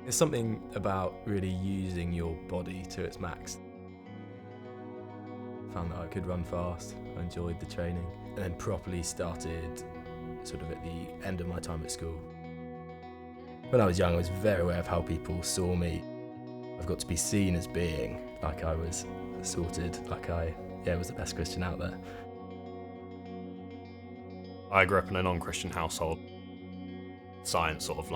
There's something about really using your body to its max. Found that I could run fast, I enjoyed the training, and then properly started sort of at the end of my time at school. When I was young, I was very aware of how people saw me. I've got to be seen as being like I was sorted, like I was the best Christian out there. I grew up in a non-Christian household. Science sort of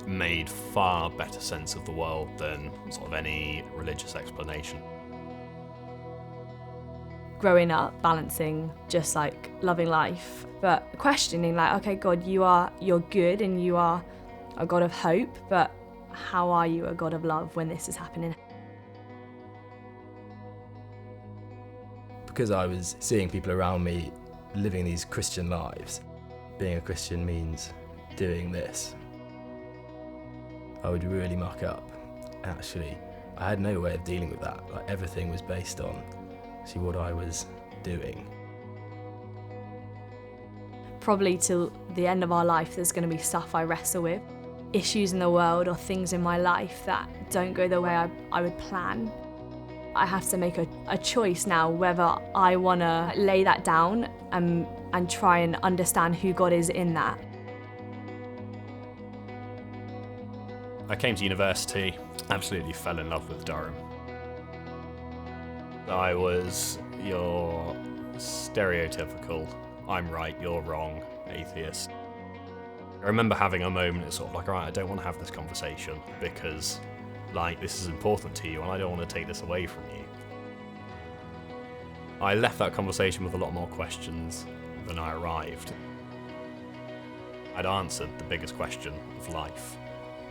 made far better sense of the world than sort of any religious explanation. Growing up, balancing just loving life, but questioning okay, God, you're good and you are a God of hope, but how are you a God of love when this is happening? Because I was seeing people around me living these Christian lives, being a Christian means doing this, I would really muck up. Actually, I had no way of dealing with that. Everything was based on what I was doing. Probably till the end of our life, there's going to be stuff I wrestle with, issues in the world or things in my life that don't go the way I would plan. I have to make a choice now whether I want to lay that down and try and understand who God is in that. I came to university, absolutely fell in love with Durham. I was your stereotypical, I'm right, you're wrong, atheist. I remember having a moment, it's sort of alright, I don't want to have this conversation because this is important to you and I don't want to take this away from you. I left that conversation with a lot more questions than I arrived. I'd answered the biggest question of life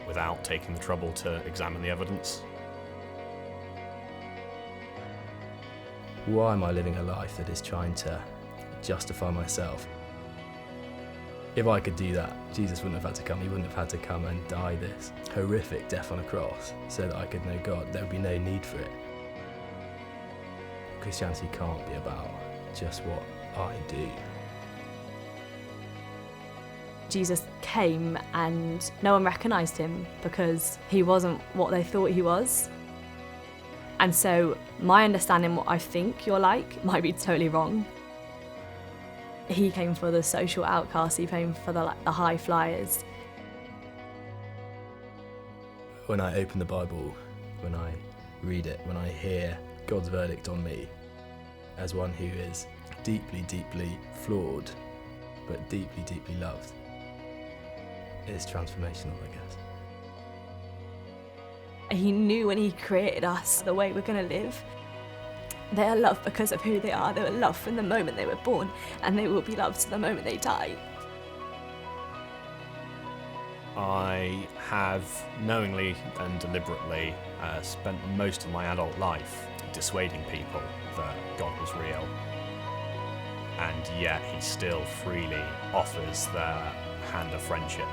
without taking the trouble to examine the evidence. Why am I living a life that is trying to justify myself? If I could do that, Jesus wouldn't have had to come. He wouldn't have had to come and die this horrific death on a cross so that I could know God. There would be no need for it. Christianity can't be about just what I do. Jesus came and no one recognised him because he wasn't what they thought he was. And so my understanding what I think you're like might be totally wrong. He came for the social outcasts, he came for the high flyers. When I open the Bible, when I read it, when I hear God's verdict on me as one who is deeply, deeply flawed, but deeply, deeply loved, it's transformational, I guess. He knew when he created us the way we're going to live. They are loved because of who they are. They were loved from the moment they were born, and they will be loved to the moment they die. I have knowingly and deliberately spent most of my adult life dissuading people that God was real. And yet he still freely offers their hand of friendship